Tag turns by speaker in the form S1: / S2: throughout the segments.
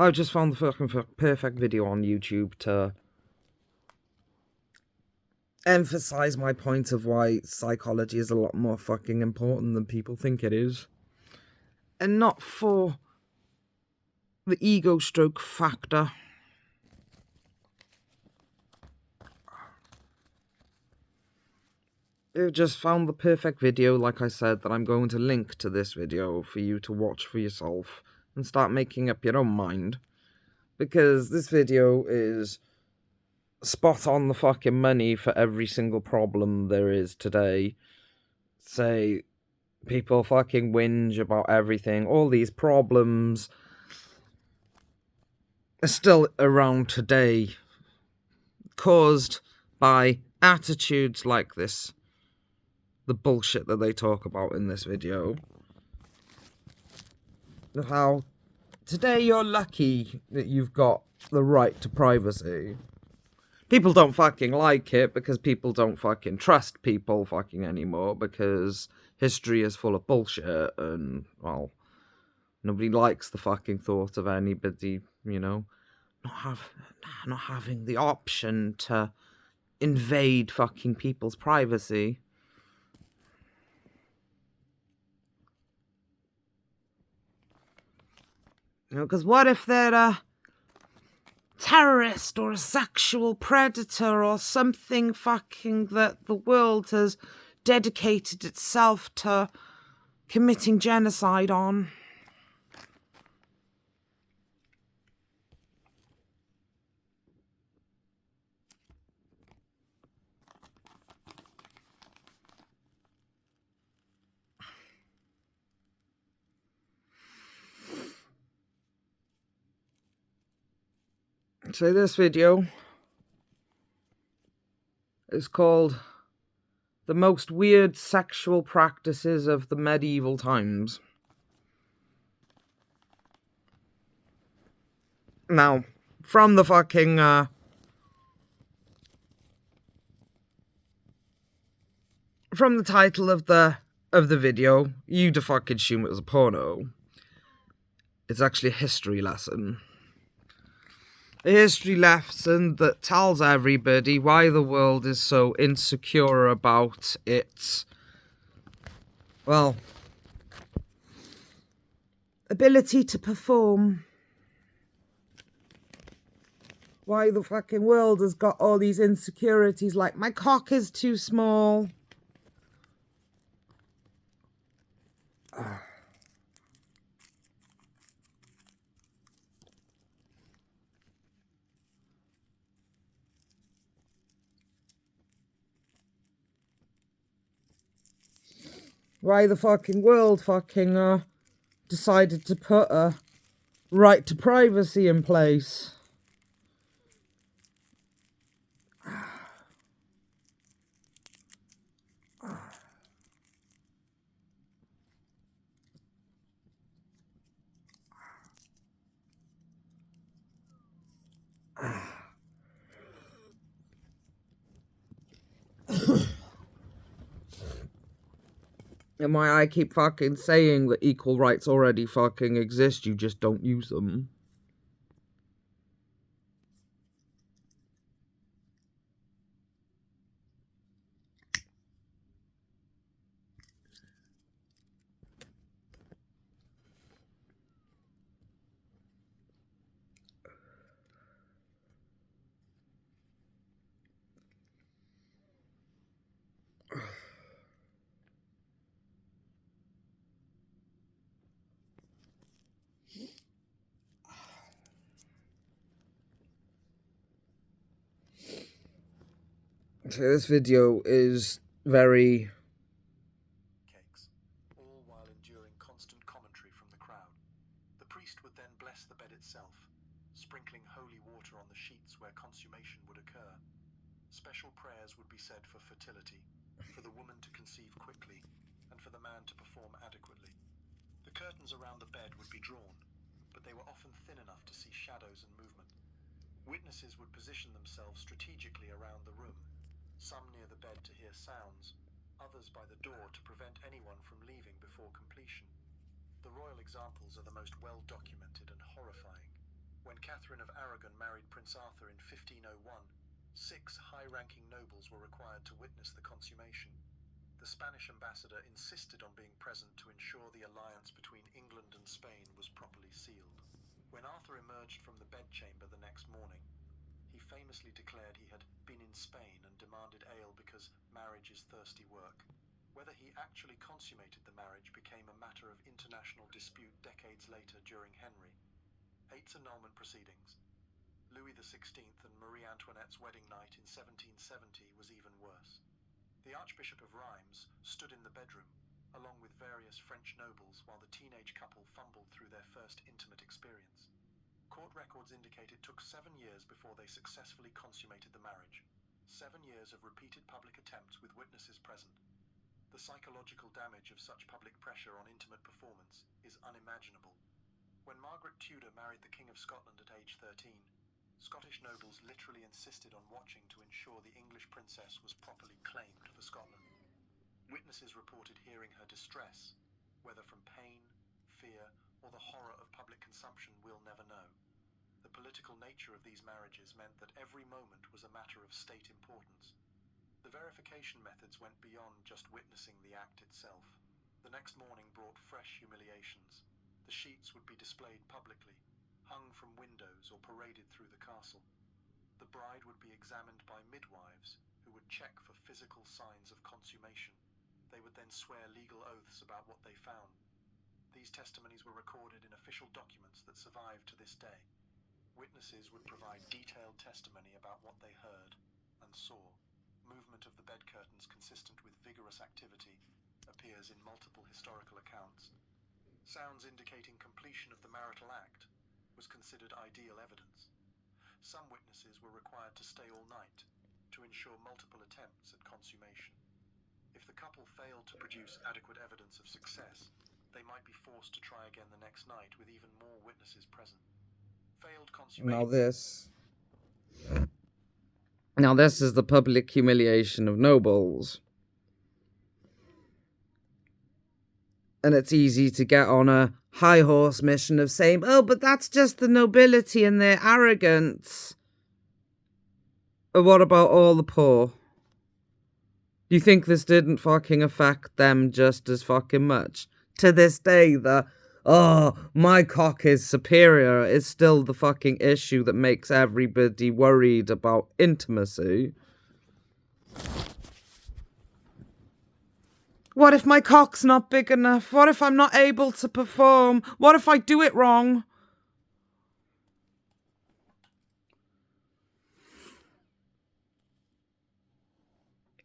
S1: I just found the fucking perfect video on YouTube to emphasize my point of why psychology is a lot more fucking important than people think it is. And not for the ego stroke factor. I just found the perfect video, like I said, that I'm going to link to this video for you to watch for yourself and start making up your own mind. Because this video is spot on the fucking money for every single problem there is today. Say, people fucking whinge about everything. All these problems are still around today, caused by attitudes like this. The bullshit that they talk about in this video. How today you're lucky that you've got the right to privacy. People don't fucking like it because people don't fucking trust people fucking anymore because history is full of bullshit and, well, nobody likes the fucking thought of anybody, you know, not having the option to invade fucking people's privacy. You know, because what if they're a terrorist or a sexual predator or something fucking that the world has dedicated itself to committing genocide on? So this video is called The Most Weird Sexual Practices of the Medieval Times. Now, from the fucking, from the title of the video, you'd fucking assume it was a porno. It's actually a history lesson. A history lesson that tells everybody why the world is so insecure about its, well, ability to perform. Why the fucking world has got all these insecurities like, my cock is too small. Why the fucking world fucking decided to put a right to privacy in place. And why I keep fucking saying that equal rights already fucking exist, you just don't use them. So this video is very...
S2: cakes, all while enduring constant commentary from the crowd. The priest would then bless the bed itself, sprinkling holy water on the sheets where consummation would occur. Special prayers would be said for fertility, for the woman to conceive quickly, and for the man to perform adequately. The curtains around the bed would be drawn, but they were often thin enough to see shadows and movement. Witnesses would position themselves strategically around the room, some near the bed to hear sounds, others by the door to prevent anyone from leaving before completion. The royal examples are the most well-documented and horrifying. Catherine of Aragon married Prince Arthur in 1501, 6 high-ranking nobles were required to witness the consummation. The Spanish ambassador insisted on being present to ensure the alliance between England and Spain was properly sealed. When Arthur emerged from the bedchamber the next morning, he famously declared he had been in Spain and demanded ale because marriage is thirsty work. Whether he actually consummated the marriage became a matter of international dispute decades later during Henry VIII's annulment proceedings. Louis XVI and Marie Antoinette's wedding night in 1770 was even worse. The Archbishop of Reims stood in the bedroom, along with various French nobles, while the teenage couple fumbled through their first intimate experience. Court records indicate it took 7 years before they successfully consummated the marriage. 7 years of repeated public attempts with witnesses present. The psychological damage of such public pressure on intimate performance is unimaginable. When Margaret Tudor married the King of Scotland at age 13, Scottish nobles literally insisted on watching to ensure the English princess was properly claimed for Scotland. Witnesses reported hearing her distress, whether from pain, fear, or the horror of public consumption we'll never know. The political nature of these marriages meant that every moment was a matter of state importance. The verification methods went beyond just witnessing the act itself. The next morning brought fresh humiliations. The sheets would be displayed publicly, hung from windows or paraded through the castle. The bride would be examined by midwives who would check for physical signs of consummation. They would then swear legal oaths about what they found. These testimonies were recorded in official documents that survive to this day. Witnesses would provide detailed testimony about what they heard and saw. Movement of the bed curtains consistent with vigorous activity appears in multiple historical accounts. Sounds indicating completion of the marital act was considered ideal evidence. Some witnesses were required to stay all night to ensure multiple attempts at consummation. If the couple failed to produce adequate evidence of success, they might be forced to try again the next night with even more witnesses present. Failed consummation.
S1: Now this is the public humiliation of nobles. And it's easy to get on a high horse mission of saying, oh, but that's just the nobility and their arrogance. But what about all the poor? Do you think this didn't fucking affect them just as fucking much? To this day, my cock is superior is still the fucking issue that makes everybody worried about intimacy. What if my cock's not big enough? What if I'm not able to perform? What if I do it wrong?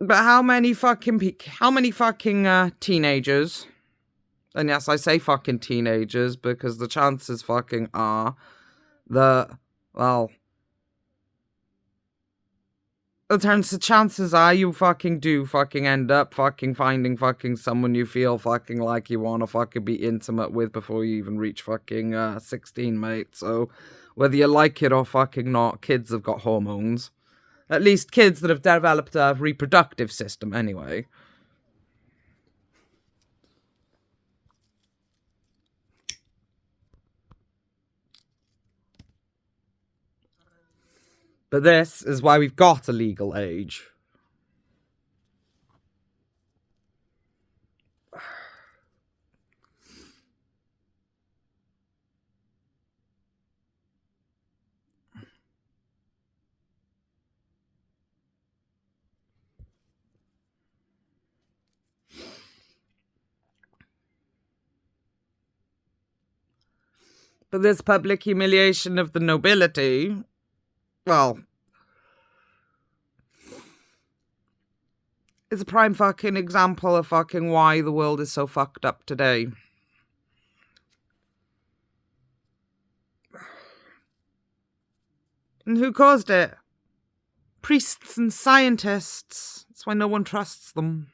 S1: But how many fucking teenagers, and yes, I say fucking teenagers because the chances fucking are that, well, the chances are you fucking do fucking end up fucking finding fucking someone you feel fucking like you want to fucking be intimate with before you even reach fucking 16, mate. So whether you like it or fucking not, kids have got hormones. At least kids that have developed a reproductive system anyway. But this is why we've got a legal age. But this public humiliation of the nobility, well, is a prime fucking example of fucking why the world is so fucked up today. And who caused it? Priests and scientists. That's why no one trusts them.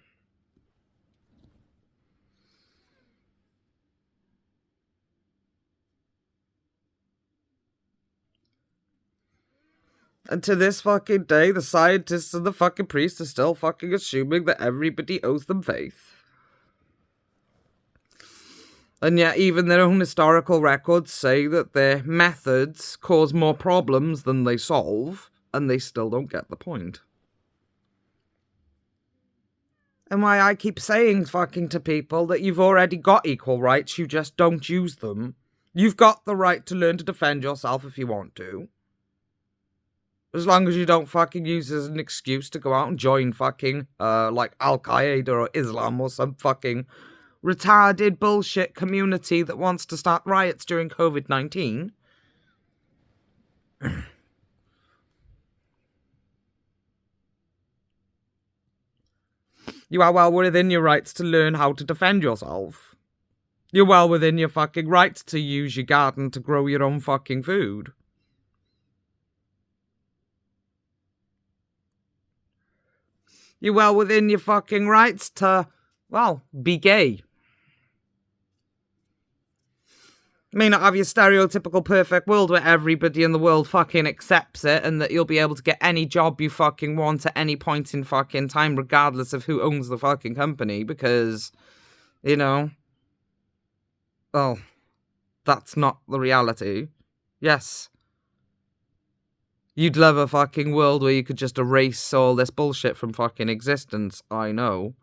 S1: And to this fucking day, the scientists and the fucking priests are still fucking assuming that everybody owes them faith. And yet even their own historical records say that their methods cause more problems than they solve, and they still don't get the point. And why I keep saying fucking to people that you've already got equal rights, you just don't use them. You've got the right to learn to defend yourself if you want to. As long as you don't fucking use it as an excuse to go out and join fucking, like Al-Qaeda or Islam or some fucking retarded bullshit community that wants to start riots during COVID-19. You are well within your rights to learn how to defend yourself. You're well within your fucking rights to use your garden to grow your own fucking food. You're well within your fucking rights to, well, be gay. May not have your stereotypical perfect world where everybody in the world fucking accepts it and that you'll be able to get any job you fucking want at any point in fucking time regardless of who owns the fucking company because, you know, well, that's not the reality. Yes. You'd love a fucking world where you could just erase all this bullshit from fucking existence, I know.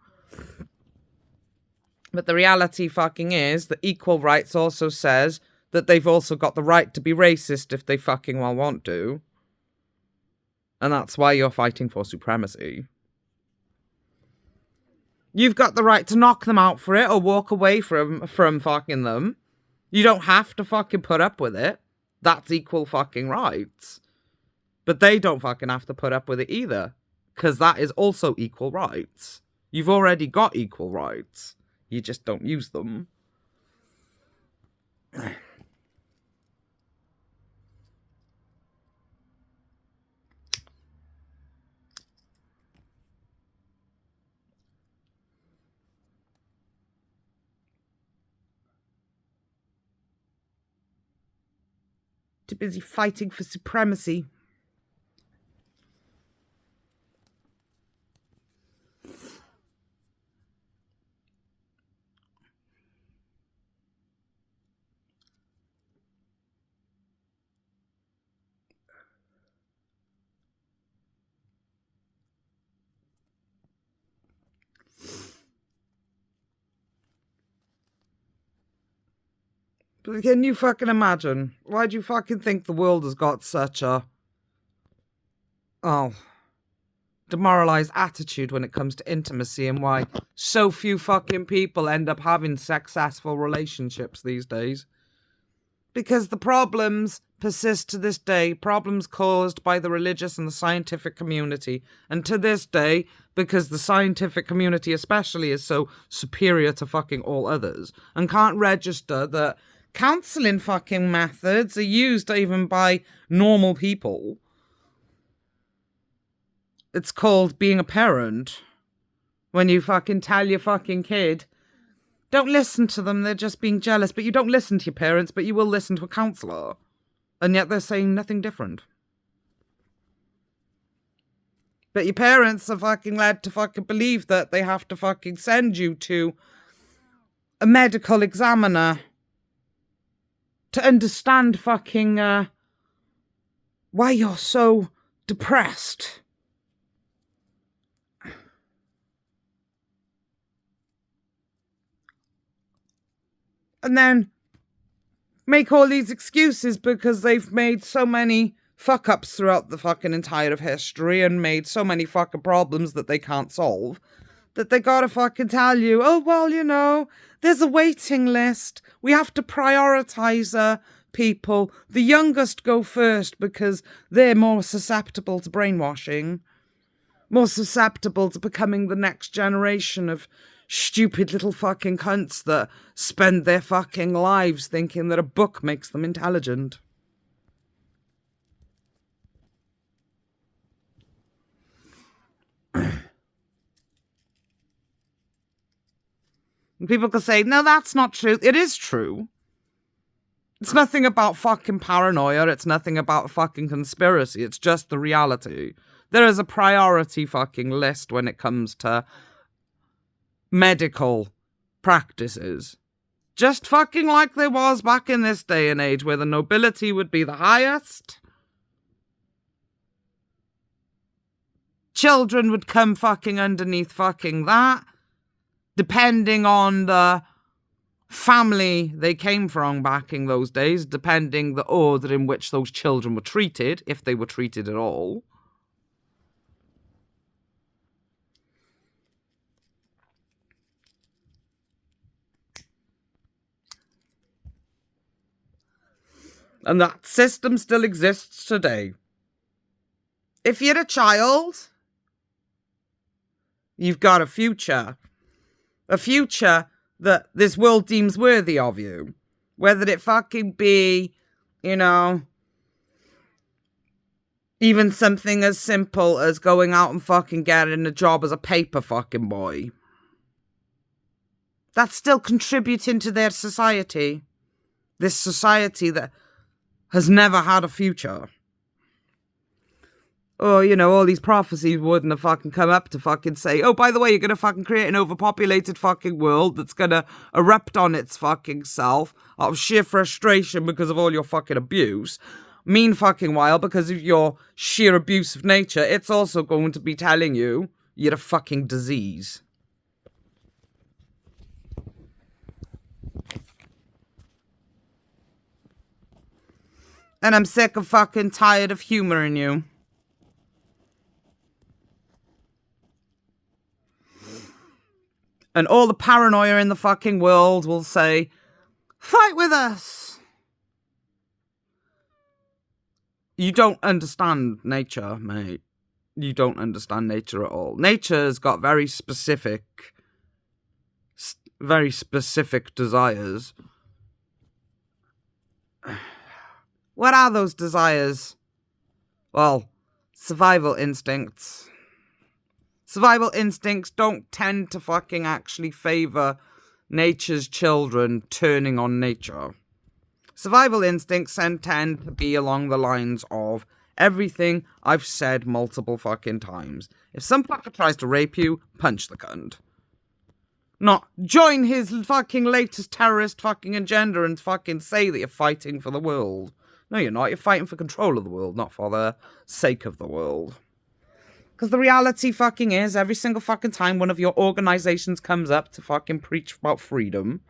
S1: But the reality fucking is that equal rights also says that they've also got the right to be racist if they fucking well want to. And that's why you're fighting for supremacy. You've got the right to knock them out for it or walk away from fucking them. You don't have to fucking put up with it. That's equal fucking rights. But they don't fucking have to put up with it either. Because that is also equal rights. You've already got equal rights. You just don't use them. Too busy fighting for supremacy. But can you fucking imagine? Why do you fucking think the world has got such a, demoralized attitude when it comes to intimacy and why so few fucking people end up having successful relationships these days? Because the problems persist to this day, problems caused by the religious and the scientific community. And to this day, because the scientific community especially is so superior to fucking all others and can't register that counselling fucking methods are used even by normal people. It's called being a parent. When you fucking tell your fucking kid, don't listen to them, they're just being jealous. But you don't listen to your parents, but you will listen to a counsellor. And yet they're saying nothing different. But your parents are fucking led to fucking believe that they have to fucking send you to a medical examiner to understand fucking why you're so depressed. And then make all these excuses because they've made so many fuck-ups throughout the fucking entire of history and made so many fucking problems that they can't solve, that they gotta fucking tell you, oh, well, you know, there's a waiting list. We have to prioritise people. The youngest go first because they're more susceptible to brainwashing, more susceptible to becoming the next generation of stupid little fucking cunts that spend their fucking lives thinking that a book makes them intelligent. And people can say, no, that's not true. It is true. It's nothing about fucking paranoia. It's nothing about fucking conspiracy. It's just the reality. There is a priority fucking list when it comes to medical practices. Just fucking like there was back in this day and age, where the nobility would be the highest. Children would come fucking underneath fucking that, depending on the family they came from back in those days, depending the order in which those children were treated, if they were treated at all. And that system still exists today. If you're a child, you've got a future. A future that this world deems worthy of you. Whether it fucking be, you know, even something as simple as going out and fucking getting a job as a paper fucking boy. That's still contributing to their society. This society that has never had a future. Or, you know, all these prophecies wouldn't have fucking come up to fucking say, oh, by the way, you're going to fucking create an overpopulated fucking world that's going to erupt on its fucking self out of sheer frustration because of all your fucking abuse. Mean fucking while, because of your sheer abuse of nature, it's also going to be telling you you're a fucking disease. And I'm sick of fucking tired of humouring you. And all the paranoia in the fucking world will say, fight with us. You don't understand nature, mate. You don't understand nature at all. Nature's got very specific desires. What are those desires? Well, survival instincts. Survival instincts don't tend to fucking actually favour nature's children turning on nature. Survival instincts tend to be along the lines of everything I've said multiple fucking times. If some fucker tries to rape you, punch the cunt. Not join his fucking latest terrorist fucking agenda and fucking say that you're fighting for the world. No, you're not. You're fighting for control of the world, not for the sake of the world. Because the reality fucking is, every single fucking time one of your organisations comes up to fucking preach about freedom,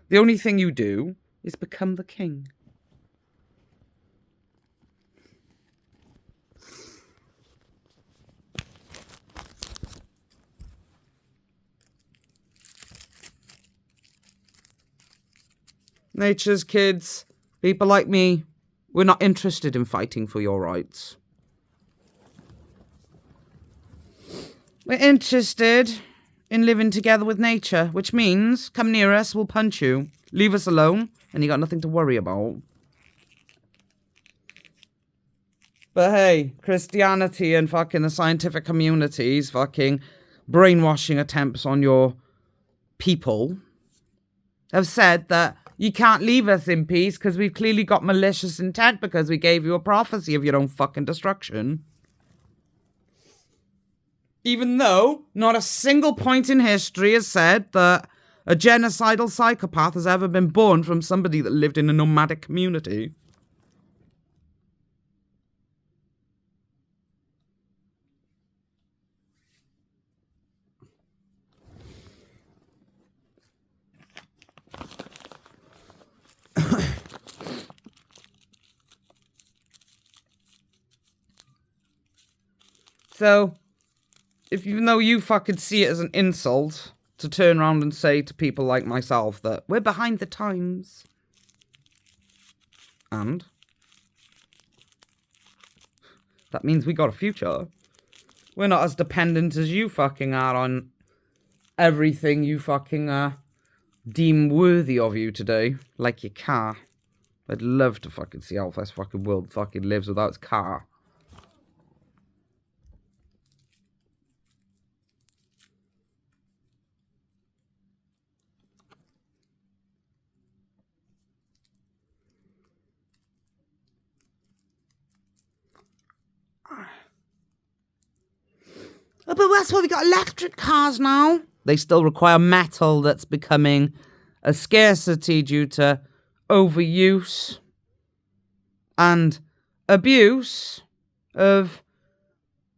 S1: the only thing you do is become the king. Nature's kids, people like me, we're not interested in fighting for your rights. We're interested in living together with nature, which means, come near us, we'll punch you. Leave us alone, and you got nothing to worry about. But hey, Christianity and fucking the scientific community's fucking brainwashing attempts on your people have said that you can't leave us in peace because we've clearly got malicious intent because we gave you a prophecy of your own fucking destruction. Even though not a single point in history has said that a genocidal psychopath has ever been born from somebody that lived in a nomadic community. So, even though you fucking see it as an insult to turn around and say to people like myself that we're behind the times. And that means we got a future. We're not as dependent as you fucking are on everything you fucking deem worthy of you today. Like your car. I'd love to fucking see how this fucking world fucking lives without its car. Oh, but that's why we got electric cars now. They still require metal that's becoming a scarcity due to overuse and abuse of,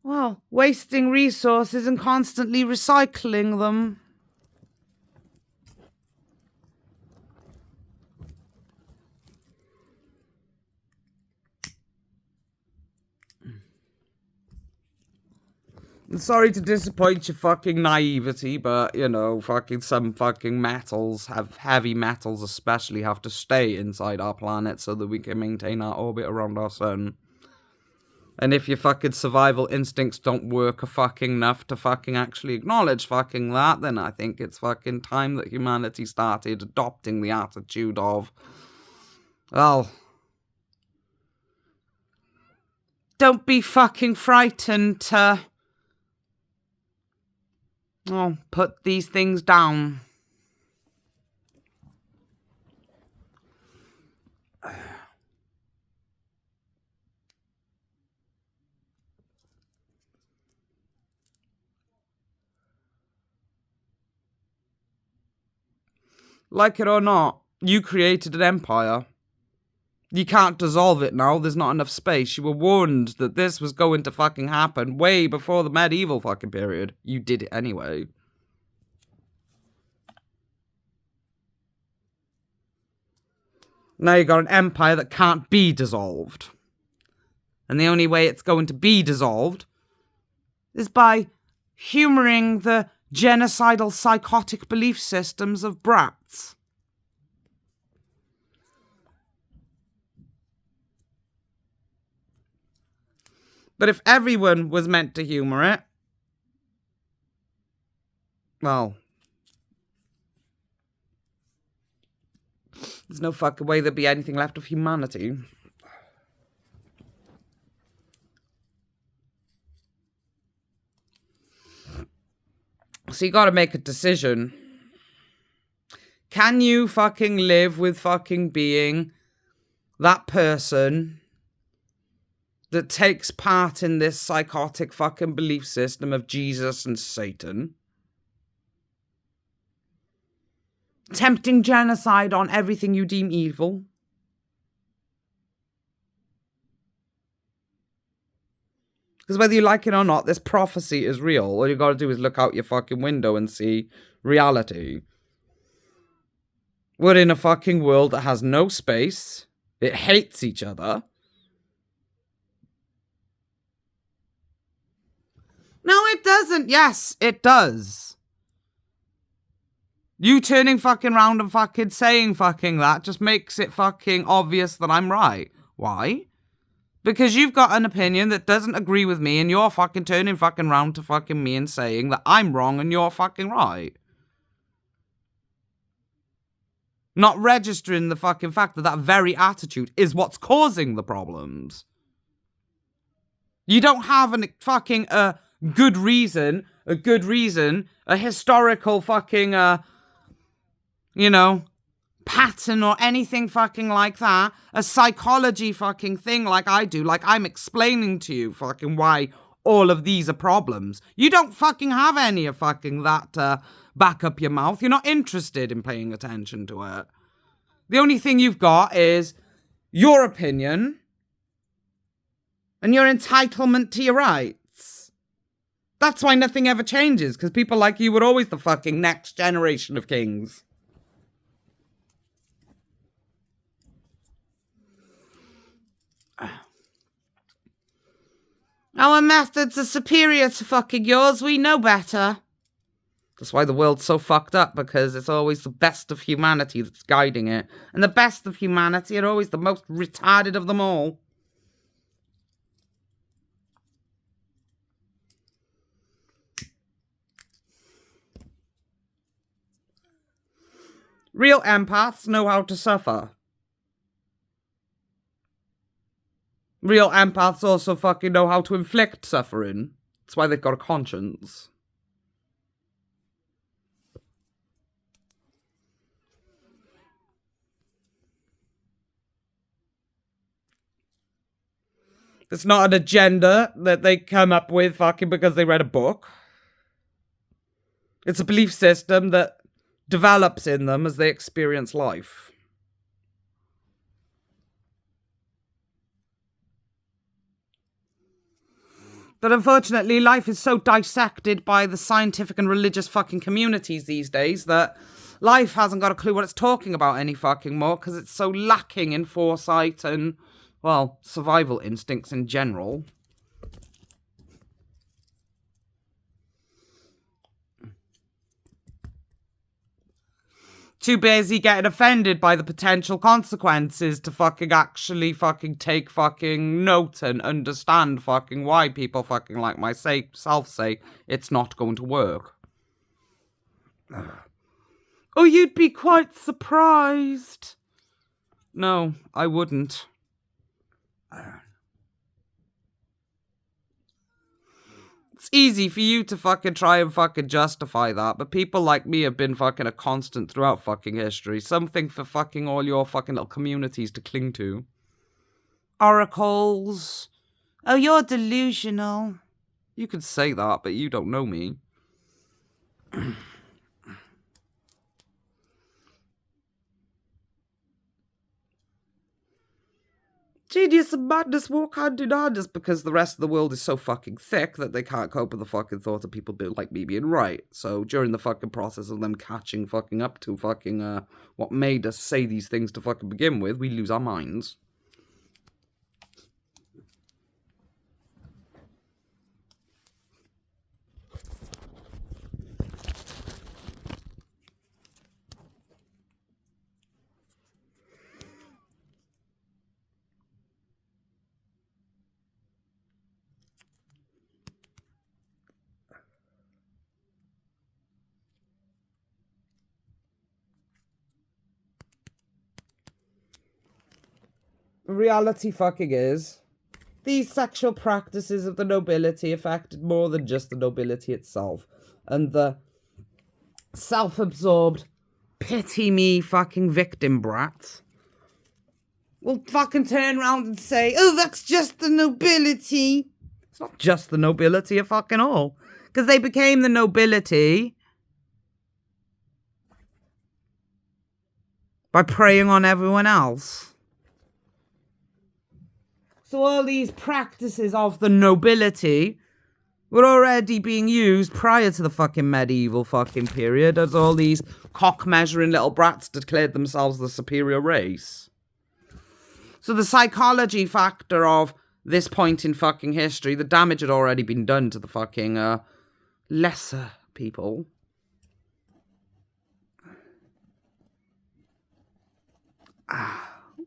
S1: well, wasting resources and constantly recycling them. I'm sorry to disappoint your fucking naivety, but, you know, fucking some fucking metals, heavy metals especially, have to stay inside our planet so that we can maintain our orbit around our sun. And if your fucking survival instincts don't work a fucking enough to fucking actually acknowledge fucking that, then I think it's fucking time that humanity started adopting the attitude of, well, don't be fucking frightened to, oh, put these things down. Like it or not, you created an empire. You can't dissolve it now, there's not enough space. You were warned that this was going to fucking happen way before the medieval fucking period. You did it anyway. Now you got an empire that can't be dissolved. And the only way it's going to be dissolved is by humouring the genocidal psychotic belief systems of brats. But if everyone was meant to humour it, well, there's no fucking way there'd be anything left of humanity. So you gotta make a decision. Can you fucking live with fucking being that person that takes part in this psychotic fucking belief system of Jesus and Satan, tempting genocide on everything you deem evil? Because whether you like it or not, this prophecy is real. All you gotta do is look out your fucking window and see reality. We're in a fucking world that has no space. It hates each other. No, it doesn't. Yes, it does. You turning fucking round and fucking saying fucking that just makes it fucking obvious that I'm right. Why? Because you've got an opinion that doesn't agree with me and you're fucking turning fucking round to fucking me and saying that I'm wrong and you're fucking right. Not registering the fucking fact that that very attitude is what's causing the problems. You don't have a fucking good reason, a historical fucking, pattern or anything fucking like that, a psychology fucking thing like I do, like I'm explaining to you fucking why all of these are problems. You don't fucking have any of fucking that back up your mouth. You're not interested in paying attention to it. The only thing you've got is your opinion and your entitlement to your rights. That's why nothing ever changes, because people like you were always the fucking next generation of kings. Our methods are superior to fucking yours. We know better. That's why the world's so fucked up, because it's always the best of humanity that's guiding it. And the best of humanity are always the most retarded of them all. Real empaths know how to suffer. Real empaths also fucking know how to inflict suffering. That's why they've got a conscience. It's not an agenda that they come up with fucking because they read a book. It's a belief system that develops in them as they experience life. But unfortunately, life is so dissected by the scientific and religious fucking communities these days that life hasn't got a clue what it's talking about any fucking more because it's so lacking in foresight and, well, survival instincts in general. Too busy getting offended by the potential consequences to fucking actually fucking take fucking note and understand fucking why people fucking like myself say it's not going to work. Oh, you'd be quite surprised. No, I wouldn't. It's easy for you to fucking try and fucking justify that, but people like me have been fucking a constant throughout fucking history. Something for fucking all your fucking little communities to cling to. Oracles. Oh, you're delusional. You could say that, but you don't know me. Genius and madness walk hand in hand just because the rest of the world is so fucking thick that they can't cope with the fucking thought of people like me being right. So during the fucking process of them catching fucking up to fucking what made us say these things to fucking begin with, we lose our minds. Reality fucking is, these sexual practices of the nobility affected more than just the nobility itself. And the self-absorbed, pity-me fucking victim brats will fucking turn around and say, oh, that's just the nobility. It's not just the nobility at fucking all. Because they became the nobility by preying on everyone else. So all these practices of the nobility were already being used prior to the fucking medieval fucking period as all these cock-measuring little brats declared themselves the superior race. So the psychology factor of this point in fucking history, the damage had already been done to the fucking lesser people.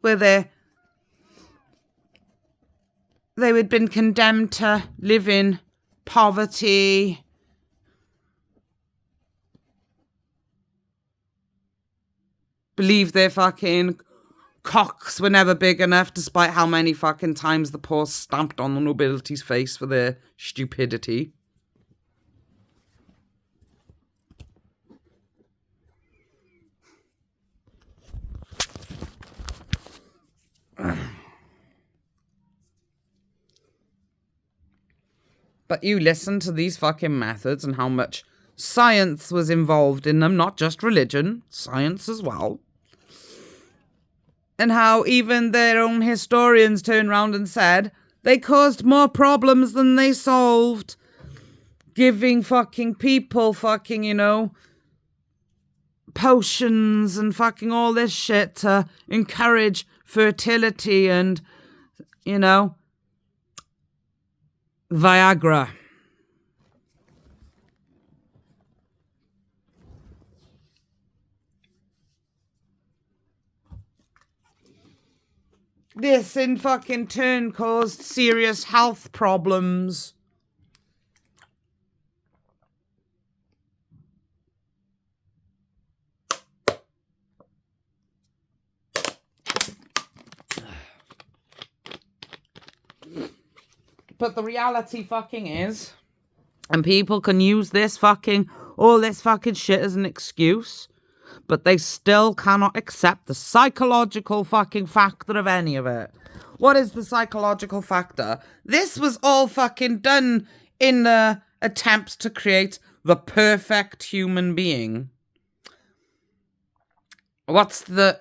S1: Where they had been condemned to live in poverty, believe their fucking cocks were never big enough, despite how many fucking times the poor stamped on the nobility's face for their stupidity. But you listen to these fucking methods and how much science was involved in them, not just religion, science as well. And how even their own historians turned around and said they caused more problems than they solved. Giving fucking people fucking, you know, potions and fucking all this shit to encourage fertility and, you know, Viagra. This in fucking turn caused serious health problems. But the reality fucking is, and people can use this fucking, all this fucking shit as an excuse, but they still cannot accept the psychological fucking factor of any of it. What is the psychological factor? This was all fucking done in the attempt to create the perfect human being. What's the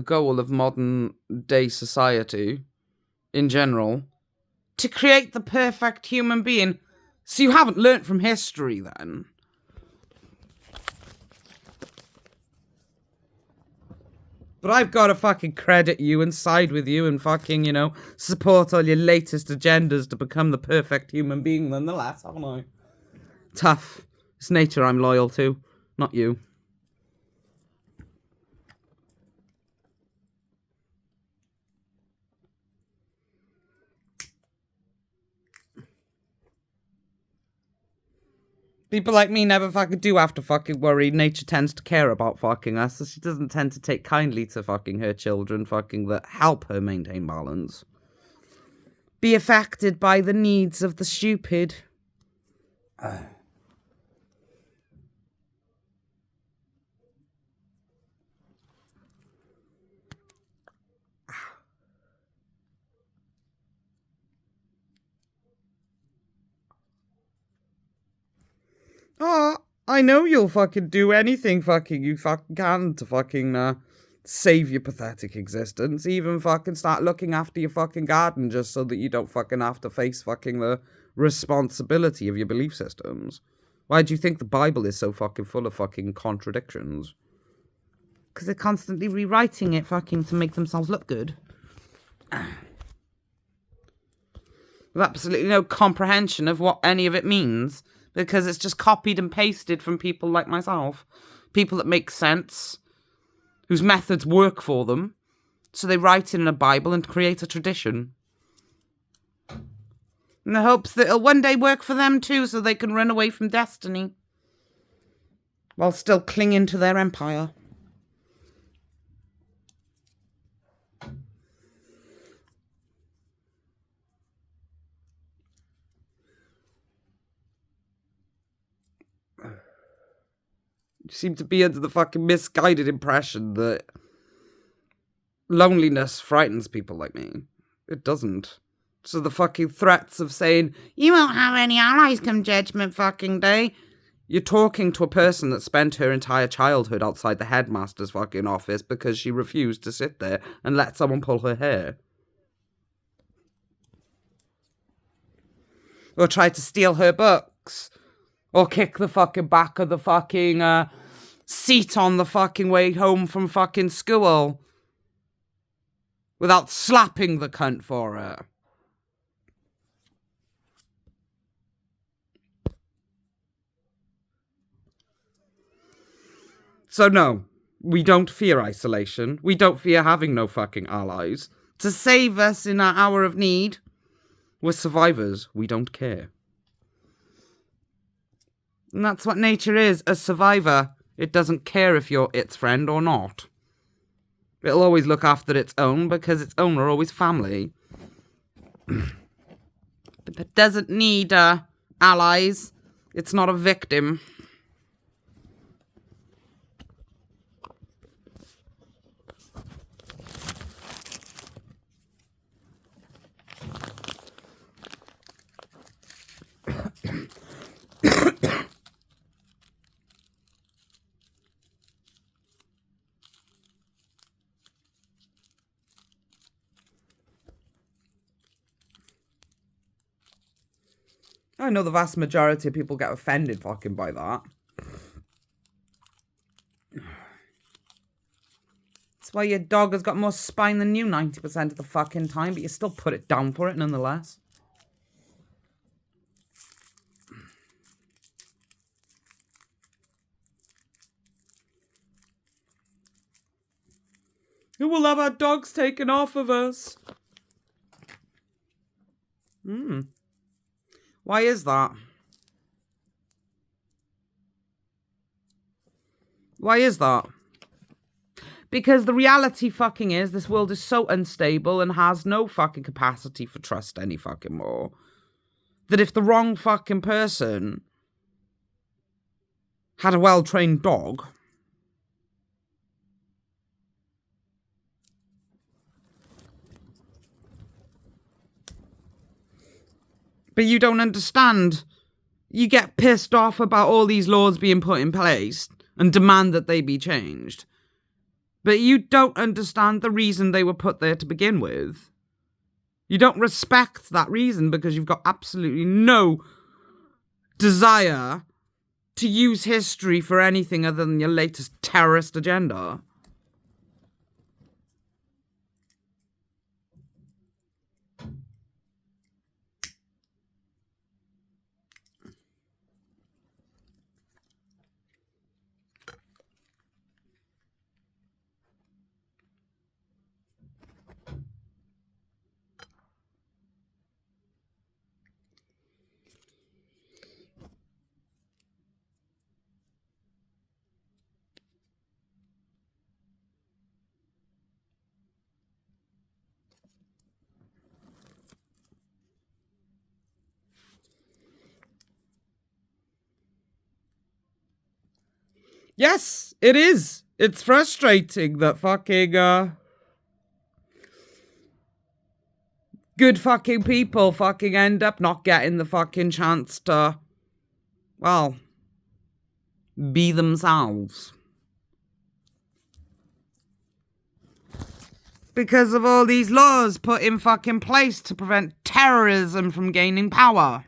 S1: goal of modern day society in general? To create the perfect human being. So you haven't learnt from history then? But I've got to fucking credit you and side with you and fucking, support all your latest agendas to become the perfect human being nonetheless, haven't I? Tough. It's nature I'm loyal to, not you. People like me never fucking do have to fucking worry. Nature tends to care about fucking us, so she doesn't tend to take kindly to fucking her children fucking that help her maintain balance. Be affected by the needs of the stupid. Oh, I know you'll fucking do anything fucking you fucking can to fucking save your pathetic existence. Even fucking start looking after your fucking garden just so that you don't fucking have to face fucking the responsibility of your belief systems. Why do you think the Bible is so fucking full of fucking contradictions? Because they're constantly rewriting it fucking to make themselves look good. With absolutely no comprehension of what any of it means. Because it's just copied and pasted from people like myself. People that make sense. Whose methods work for them. So they write it in a Bible and create a tradition. In the hopes that it'll one day work for them too, so they can run away from destiny. While still clinging to their empire. You seem to be under the fucking misguided impression that loneliness frightens people like me. It doesn't. So the fucking threats of saying, you won't have any allies come judgment fucking day. You're talking to a person that spent her entire childhood outside the headmaster's fucking office because she refused to sit there and let someone pull her hair. Or tried to steal her books. Or kick the fucking back of the fucking seat on the fucking way home from fucking school. Without slapping the cunt for it. So no, we don't fear isolation. We don't fear having no fucking allies. To save us in our hour of need, we're survivors. We don't care. And that's what nature is, a survivor. It doesn't care if you're its friend or not. It'll always look after its own because its own are always family. But it doesn't need allies. It's not a victim. I know the vast majority of people get offended fucking by that. That's why your dog has got more spine than you 90% of the fucking time, but you still put it down for it nonetheless. Who will have our dogs taken off of us? Why is that? Why is that? Because the reality fucking is this world is so unstable and has no fucking capacity for trust any fucking more. That if the wrong fucking person had a well-trained dog, but you don't understand. You get pissed off about all these laws being put in place and demand that they be changed. But you don't understand the reason they were put there to begin with. You don't respect that reason because you've got absolutely no desire to use history for anything other than your latest terrorist agenda. Yes, it is. It's frustrating that fucking, good fucking people fucking end up not getting the fucking chance to, well, be themselves. Because of all these laws put in fucking place to prevent terrorism from gaining power.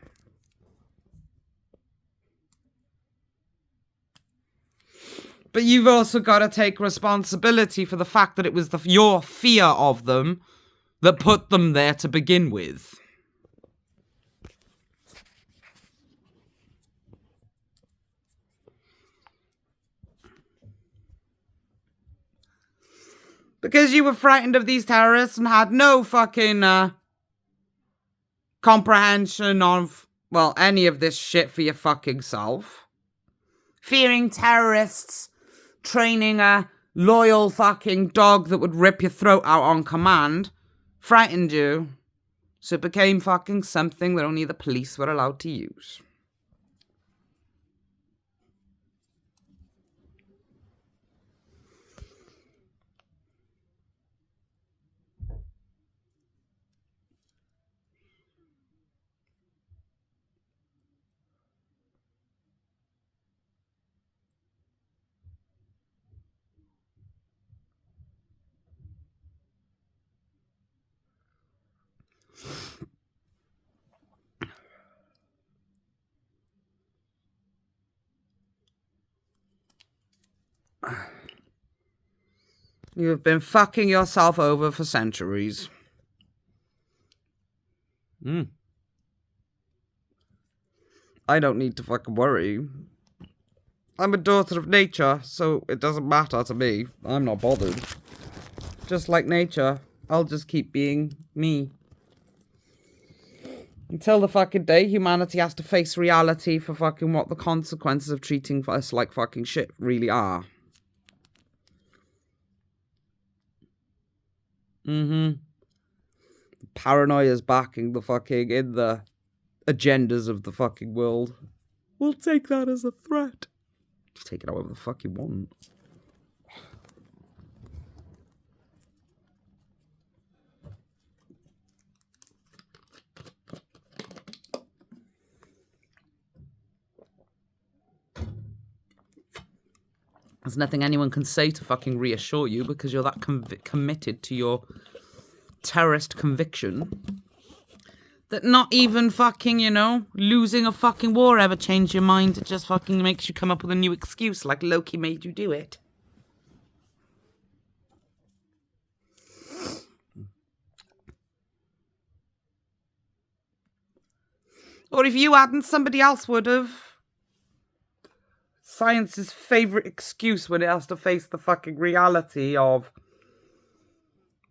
S1: But you've also got to take responsibility for the fact that it was your fear of them that put them there to begin with. Because you were frightened of these terrorists and had no fucking comprehension of, well, any of this shit for your fucking self. Fearing terrorists, training a loyal fucking dog that would rip your throat out on command, frightened you. So it became fucking something that only the police were allowed to use. You have been fucking yourself over for centuries. I don't need to fucking worry. I'm a daughter of nature, so it doesn't matter to me. I'm not bothered. Just like nature, I'll just keep being me. Until the fucking day humanity has to face reality for fucking what the consequences of treating us like fucking shit really are. Paranoia's backing the fucking in the agendas of the fucking world. We'll take that as a threat. Just take it however the fuck you want. There's nothing anyone can say to fucking reassure you because you're that committed to your terrorist conviction that not even fucking, losing a fucking war ever changed your mind. It just fucking makes you come up with a new excuse like Loki made you do it. Or if you hadn't, somebody else would have. Science's favourite excuse when it has to face the fucking reality of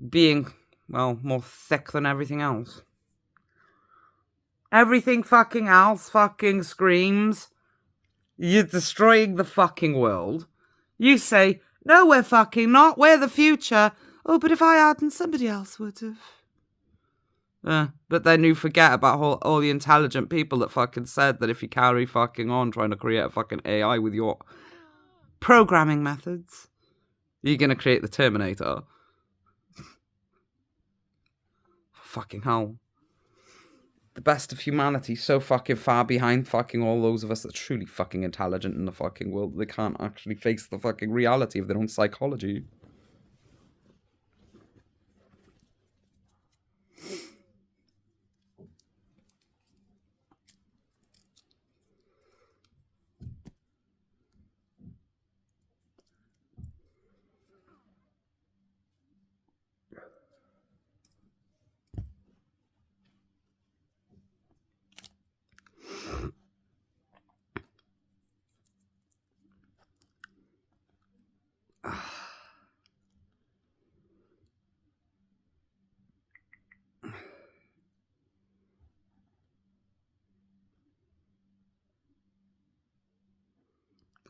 S1: being, well, more thick than everything else. Everything fucking else fucking screams, you're destroying the fucking world. You say, no, we're fucking not, we're the future. Oh, but if I hadn't, somebody else would have. But then you forget about all the intelligent people that fucking said that if you carry fucking on trying to create a fucking AI with your programming methods, you're going to create the Terminator. Fucking hell. The best of humanity so fucking far behind fucking all those of us that are truly fucking intelligent in the fucking world. They can't actually face the fucking reality of their own psychology.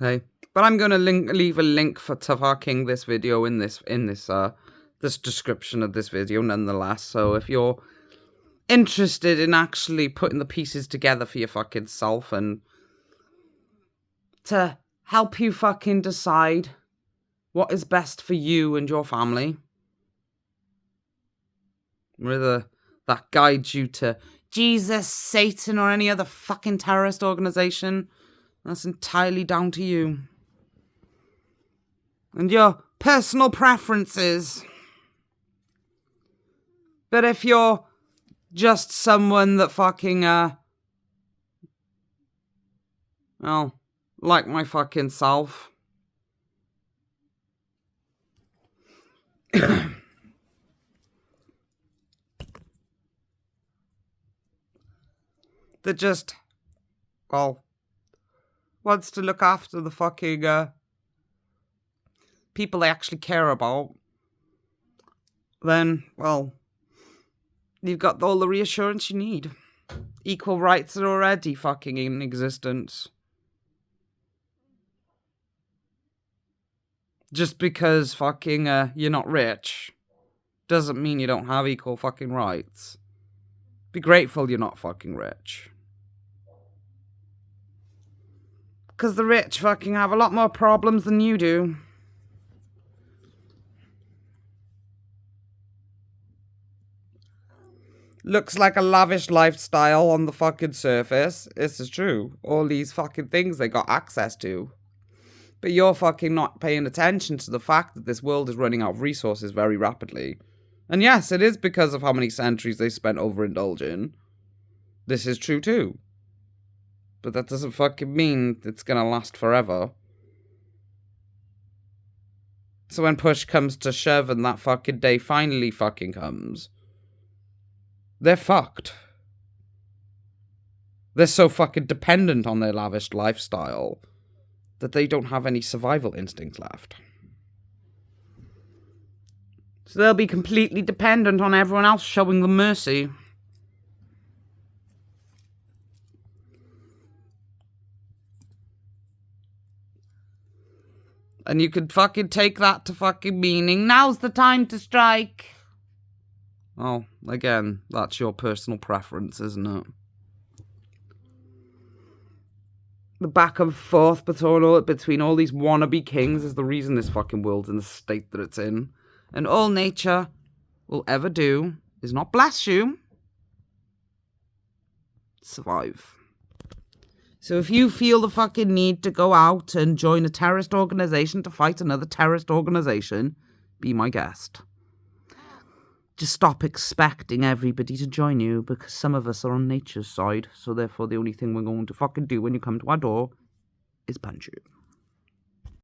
S1: Okay, but I'm gonna leave a link to fucking this video in this description of this video nonetheless. So if you're interested in actually putting the pieces together for your fucking self and to help you fucking decide what is best for you and your family, whether that guides you to Jesus, Satan, or any other fucking terrorist organization, that's entirely down to you and your personal preferences. But if you're just someone that fucking, well, like my fucking self, that just, well, wants to look after the fucking, people they actually care about, then, well, you've got all the reassurance you need. Equal rights are already fucking in existence. Just because fucking you're not rich doesn't mean you don't have equal fucking rights. Be grateful you're not fucking rich. Because the rich fucking have a lot more problems than you do. Looks like a lavish lifestyle on the fucking surface. This is true. All these fucking things they got access to. But you're fucking not paying attention to the fact that this world is running out of resources very rapidly. And yes, it is because of how many centuries they spent overindulging. This is true too. But that doesn't fucking mean it's gonna last forever. So when push comes to shove and that fucking day finally fucking comes, they're fucked. They're so fucking dependent on their lavish lifestyle that they don't have any survival instincts left. So they'll be completely dependent on everyone else showing them mercy. And you could fucking take that to fucking meaning, now's the time to strike. Oh, again, that's your personal preference, isn't it? The back and forth between all these wannabe kings is the reason this fucking world's in the state that it's in. And all nature will ever do is not bless you. Survive. So if you feel the fucking need to go out and join a terrorist organization to fight another terrorist organization, be my guest. Just stop expecting everybody to join you, because some of us are on nature's side, so therefore the only thing we're going to fucking do when you come to our door is punch you.